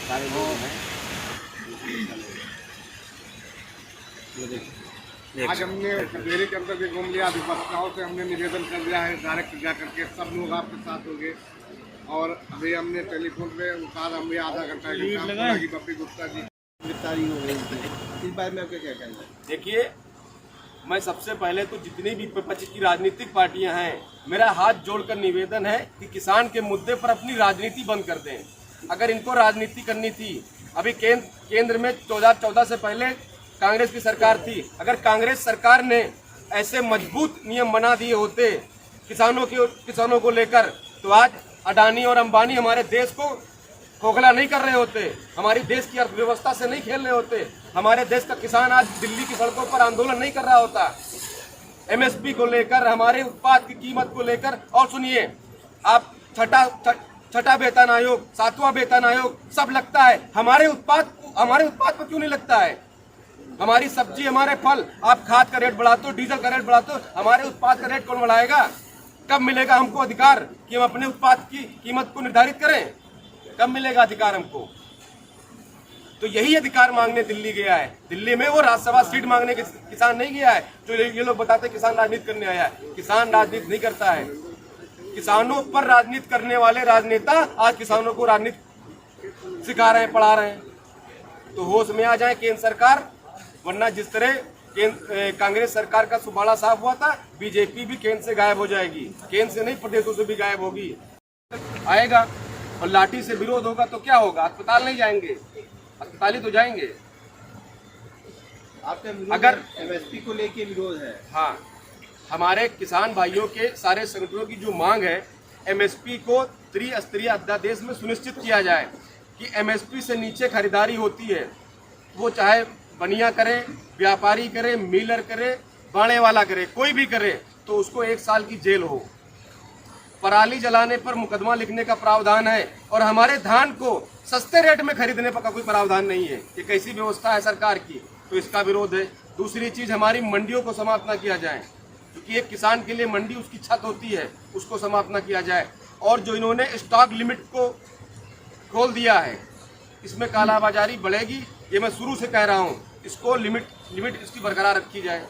सारे लोग हैं। आज हमने डेयरी के अंदर भी घूम लिया, अधिवक्ताओं से हमने निवेदन कर दिया है डायरेक्ट जा करके, सब लोग आपके साथ होंगे। और अभी हमने टेलीफोन पे उनका हमें आधा घंटा बप्पी गुप्ता जी गिरफ्तारी हो गई थी, इस बारे में आपका क्या कहना है? देखिए, मैं सबसे पहले तो जितनी भी विपक्ष की राजनीतिक पार्टियां हैं, मेरा हाथ जोड़कर निवेदन है कि किसान के मुद्दे पर अपनी राजनीति बंद कर दें। अगर इनको राजनीति करनी थी, अभी केंद्र में 2014 से पहले कांग्रेस की सरकार थी, अगर कांग्रेस सरकार ने ऐसे मजबूत नियम बना दिए होते किसानों को लेकर, तो आज अडानी और अंबानी हमारे देश को खोखला नहीं कर रहे होते, हमारी देश की अर्थव्यवस्था से नहीं खेल रहे होते, हमारे देश का किसान आज दिल्ली की सड़कों पर आंदोलन नहीं कर रहा होता एमएसपी को लेकर, हमारे उत्पाद की कीमत को लेकर। और सुनिए, आप छठा वेतन आयोग, 7वां वेतन आयोग सब लगता है, हमारे उत्पाद पर क्यों नहीं लगता है? हमारी सब्जी, हमारे फल, आप खाद का रेट बढ़ाते हो, डीजल का रेट बढ़ाते हो, हमारे उत्पाद का रेट कौन बढ़ाएगा? कब मिलेगा हमको अधिकार कि हम अपने उत्पाद की कीमत को निर्धारित करें? कब मिलेगा अधिकार हमको? तो यही अधिकार मांगने दिल्ली गया है। दिल्ली में वो राज्यसभा सीट मांगने किसान नहीं गया है, जो ये लोग बताते किसान राजनीति करने आया है। किसान राजनीति नहीं करता है। किसानों पर राजनीति करने वाले राजनेता आज किसानों को राजनीति सिखा रहे हैं, पढ़ा रहे हैं। तो होश में आ जाए केंद्र सरकार, वरना जिस तरह कांग्रेस सरकार का सुबाड़ा साफ हुआ था, बीजेपी भी केंद्र से गायब हो जाएगी। केंद्र से नहीं, प्रदेशों से भी गायब होगी। आएगा और लाठी से विरोध होगा तो क्या होगा? अस्पताल नहीं जाएंगे, अस्पताल ही तो जाएंगे। आपका अगर एमएसपी को लेके विरोध है? हाँ, हमारे किसान भाइयों के सारे संगठनों की जो मांग है, एमएसपी को त्रिस्तरीय अध्यादेश में सुनिश्चित किया जाए कि एमएसपी से नीचे खरीदारी होती है, वो चाहे बनिया करे, व्यापारी करे, मिलर करे, बाणे वाला करे, कोई भी करे, तो उसको 1 साल की जेल हो। पराली जलाने पर मुकदमा लिखने का प्रावधान है, और हमारे धान को सस्ते रेट में खरीदने पर कोई प्रावधान नहीं है। ये कैसी व्यवस्था है सरकार की? तो इसका विरोध है। दूसरी चीज, हमारी मंडियों को समाप्त न किया जाए, क्योंकि एक किसान के लिए मंडी उसकी छत होती है, उसको समाप्त न किया जाए। और जो इन्होंने स्टॉक लिमिट को खोल दिया है, इसमें कालाबाजारी बढ़ेगी, ये मैं शुरू से कह रहा हूँ। इसको लिमिट इसकी बरकरार रखी जाए।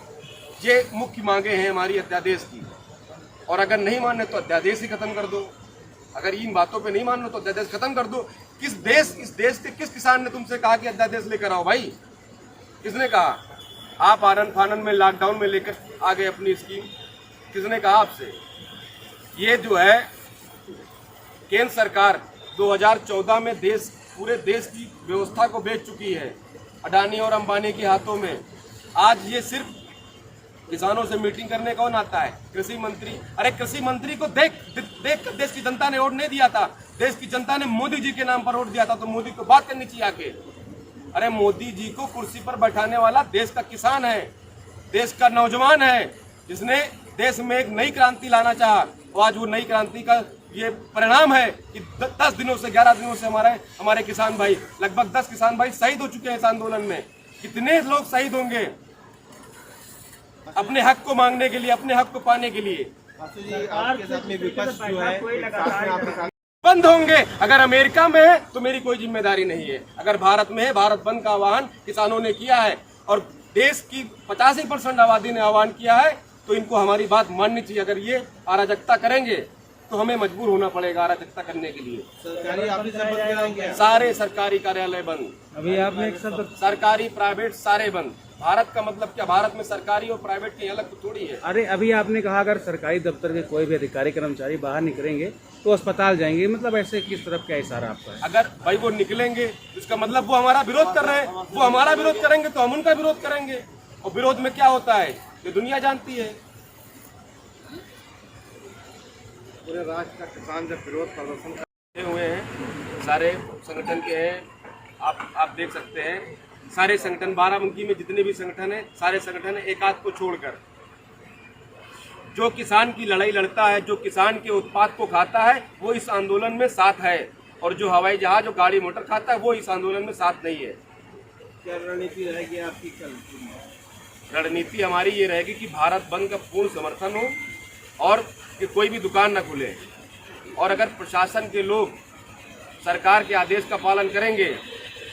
ये मुख्य मांगे हैं हमारी अध्यादेश की। और अगर नहीं मानने तो अध्यादेश ही खत्म कर दो। अगर इन बातों पे नहीं मानना तो अध्यादेश खत्म कर दो। इस देश के किस किसान ने तुमसे कहा कि अध्यादेश लेकर आओ भाई? किसने कहा? आप आनन फानन में लॉकडाउन में लेकर आ गए अपनी स्कीम। किसने कहा आपसे? ये जो है केंद्र सरकार 2014 में पूरे देश की व्यवस्था को बेच चुकी है अडानी और अंबानी के हाथों में। आज ये सिर्फ किसानों से मीटिंग करने कौन आता है? कृषि मंत्री। अरे कृषि मंत्री को देख कर देश की जनता ने वोट नहीं दिया था। देश की जनता ने मोदी जी के नाम पर वोट दिया था, तो मोदी को बात करनी चाहिए आके। अरे मोदी जी को कुर्सी पर बैठाने वाला देश का किसान है, देश का नौजवान है, जिसने देश में एक नई क्रांति लाना चाहा। और आज वो नई क्रांति का ये परिणाम है कि 10 दिनों से 11 दिनों से हमारे किसान भाई, लगभग 10 किसान भाई शहीद हो चुके हैं इस आंदोलन में। कितने लोग शहीद होंगे अपने हक को मांगने के लिए, अपने हक को पाने के लिए? बंद होंगे। अगर अमेरिका में है तो मेरी कोई जिम्मेदारी नहीं है। अगर भारत में है, भारत बंद का आह्वान किसानों ने किया है और देश की 85% आबादी ने आह्वान किया है, तो इनको हमारी बात माननी चाहिए। अगर ये अराजकता करेंगे तो हमें मजबूर होना पड़ेगा अराजकता करने के लिए। सरकारी ऑफिस बंद कराएंगे, सारे सरकारी कार्यालय बंद। अभी आपने एक शब्द, सरकारी प्राइवेट सारे बंद। भारत का मतलब क्या? भारत में सरकारी और प्राइवेट की अलग तो थोड़ी है। अरे अभी आपने कहा अगर सरकारी दफ्तर के कोई भी अधिकारी कर्मचारी बाहर निकलेंगे तो अस्पताल जाएंगे, मतलब ऐसे किस तरफ क्या इशारा आपका है? अगर भाई वो निकलेंगे इसका मतलब वो हमारा विरोध कर रहे हैं, वो हमारा विरोध करेंगे तो हम उनका विरोध करेंगे। और विरोध में क्या होता है ये दुनिया जानती है। पूरे राष्ट्र का किसान जब विरोध प्रदर्शन करते हुए हैं, सारे संगठन के हैं, आप देख सकते हैं। सारे संगठन, बाराबंकी में जितने भी संगठन हैं, सारे संगठन एक आध को छोड़कर, जो किसान की लड़ाई लड़ता है, जो किसान के उत्पाद को खाता है, वो इस आंदोलन में साथ है। और जो हवाई जहाज और गाड़ी मोटर खाता है, वो इस आंदोलन में साथ नहीं है। क्या रणनीति रहेगी आपकी कल? रणनीति हमारी ये रहेगी कि भारत बंद का पूर्ण समर्थन हो और कि कोई भी दुकान न खुले। और अगर प्रशासन के लोग सरकार के आदेश का पालन करेंगे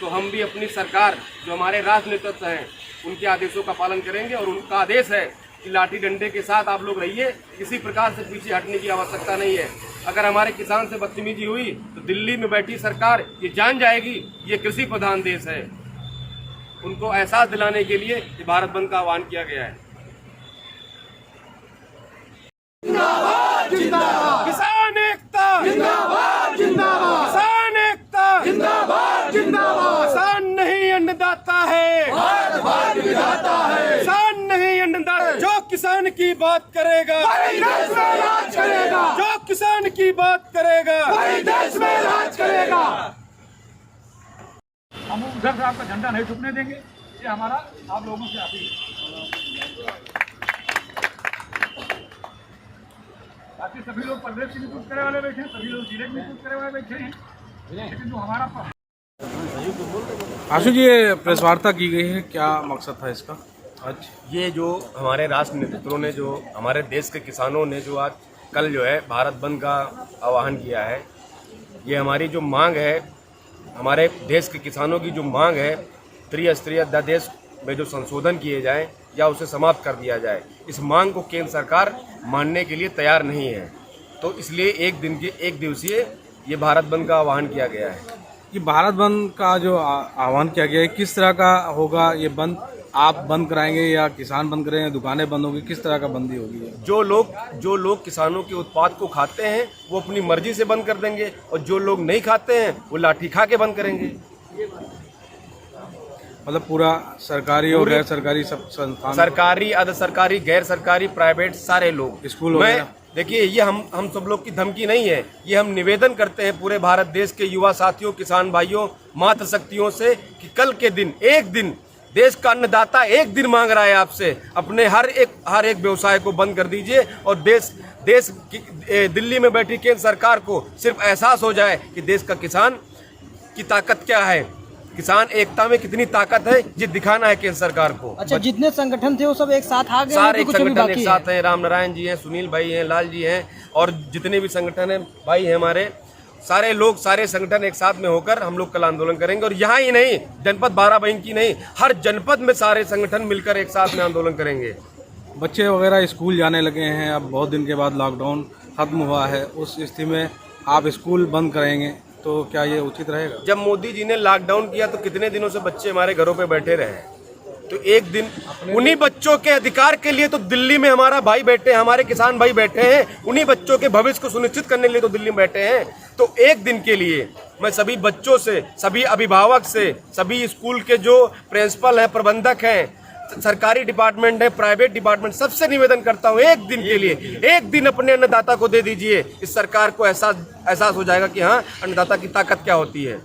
तो हम भी अपनी सरकार, जो हमारे राष्ट्र नेतृत्व हैं, उनके आदेशों का पालन करेंगे। और उनका आदेश है कि लाठी डंडे के साथ आप लोग रहिए, किसी प्रकार से पीछे हटने की आवश्यकता नहीं है। अगर हमारे किसान से बदतमीजी हुई तो दिल्ली में बैठी सरकार ये जान जाएगी ये कृषि प्रधान देश है। उनको एहसास दिलाने के लिए ये भारत बंद का आह्वान किया गया है। किसान एकता जिंदाबाद, जिंदाबाद। किसान एकता जिंदाबाद, जिंदाबाद। किसान नहीं अन्नदाता है, भारत विधाता है। किसान नहीं अन्नदाता, जो किसान की बात करेगा वही देश में राज करेगा। जो किसान की बात करेगा वही देश में राज करेगा। हम उधर से आपका झंडा नहीं छुपने देंगे, ये हमारा आप लोगों से अपील है। बाकी सभी लोग प्रदेश से भी कुछ करे वाले बैठे हैं, सभी लोग जिले में कुछ करे वाले बैठे हैं, लेकिन जो हमारा आशु जी, ये प्रेस वार्ता की गई है, क्या मकसद था इसका आज? ये जो हमारे राष्ट्र नेतृत्वों ने, जो हमारे देश के किसानों ने जो आज कल जो है भारत बंद का आह्वान किया है, ये हमारी जो मांग है, हमारे देश के किसानों की जो मांग है, त्रिस्तरीय अध्यादेश में जो संशोधन किए जाएं या उसे समाप्त कर दिया जाए, इस मांग को केंद्र सरकार मानने के लिए तैयार नहीं है। तो इसलिए एक दिवसीय ये भारत बंद का आह्वान किया गया है। ये भारत बंद का जो आह्वान किया गया है, किस तरह का होगा ये बंद? आप बंद कराएंगे या किसान बंद करेंगे, दुकानें बंद होगी, किस तरह का बंदी होगी? जो लोग किसानों के उत्पाद को खाते हैं वो अपनी मर्जी से बंद कर देंगे, और जो लोग नहीं खाते हैं वो लाठी खा के बंद करेंगे। मतलब पूरा सरकारी और गैर सरकारी सब संस्थान, सरकारी, अर्ध सरकारी, गैर सरकारी, प्राइवेट, सारे लोग, स्कूल वगैरह। देखिए, ये हम सब लोग की धमकी नहीं है, ये हम निवेदन करते हैं पूरे भारत देश के युवा साथियों, किसान भाइयों, मातृशक्तियों से कि कल के दिन, एक दिन, देश का अन्नदाता एक दिन मांग रहा है आपसे, अपने हर एक व्यवसाय को बंद कर दीजिए। और देश की दिल्ली में बैठी केंद्र सरकार को सिर्फ एहसास हो जाए कि देश का किसान की ताकत क्या है, किसान एकता में कितनी ताकत है, ये दिखाना है केंद्र सरकार को। अच्छा, जितने संगठन थे वो सब एक साथ आ गए? सारे एक संगठन एक साथ हैं, राम नारायण जी हैं, सुनील भाई हैं, लाल जी हैं, और जितने भी संगठन हैं भाई हैं हमारे, सारे लोग, सारे संगठन एक साथ में होकर हम लोग कल आंदोलन करेंगे। और यहाँ ही नहीं, जनपद बाराबंकी नहीं, हर जनपद में सारे संगठन मिलकर एक साथ में आंदोलन करेंगे। बच्चे वगैरह स्कूल जाने लगे हैं, अब बहुत दिन के बाद लॉकडाउन खत्म हुआ है, उस स्थिति में आप स्कूल बंद करेंगे तो क्या ये उचित रहेगा? जब मोदी जी ने लॉकडाउन किया तो कितने दिनों से बच्चे हमारे घरों पे बैठे रहे, तो एक दिन उन्हीं बच्चों के अधिकार के लिए तो दिल्ली में हमारा भाई बैठे हैं, हमारे किसान भाई बैठे हैं, उन्हीं बच्चों के भविष्य को सुनिश्चित करने के लिए तो दिल्ली में बैठे हैं। तो एक दिन के लिए मैं सभी बच्चों से, सभी अभिभावक से, सभी स्कूल के जो प्रिंसिपल हैं, प्रबंधक हैं, सरकारी डिपार्टमेंट है, प्राइवेट डिपार्टमेंट, सबसे निवेदन करता हूँ, एक दिन के लिए, एक दिन अपने अन्नदाता को दे दीजिए। इस सरकार को एहसास हो जाएगा कि हाँ, अन्नदाता की ताकत क्या होती है।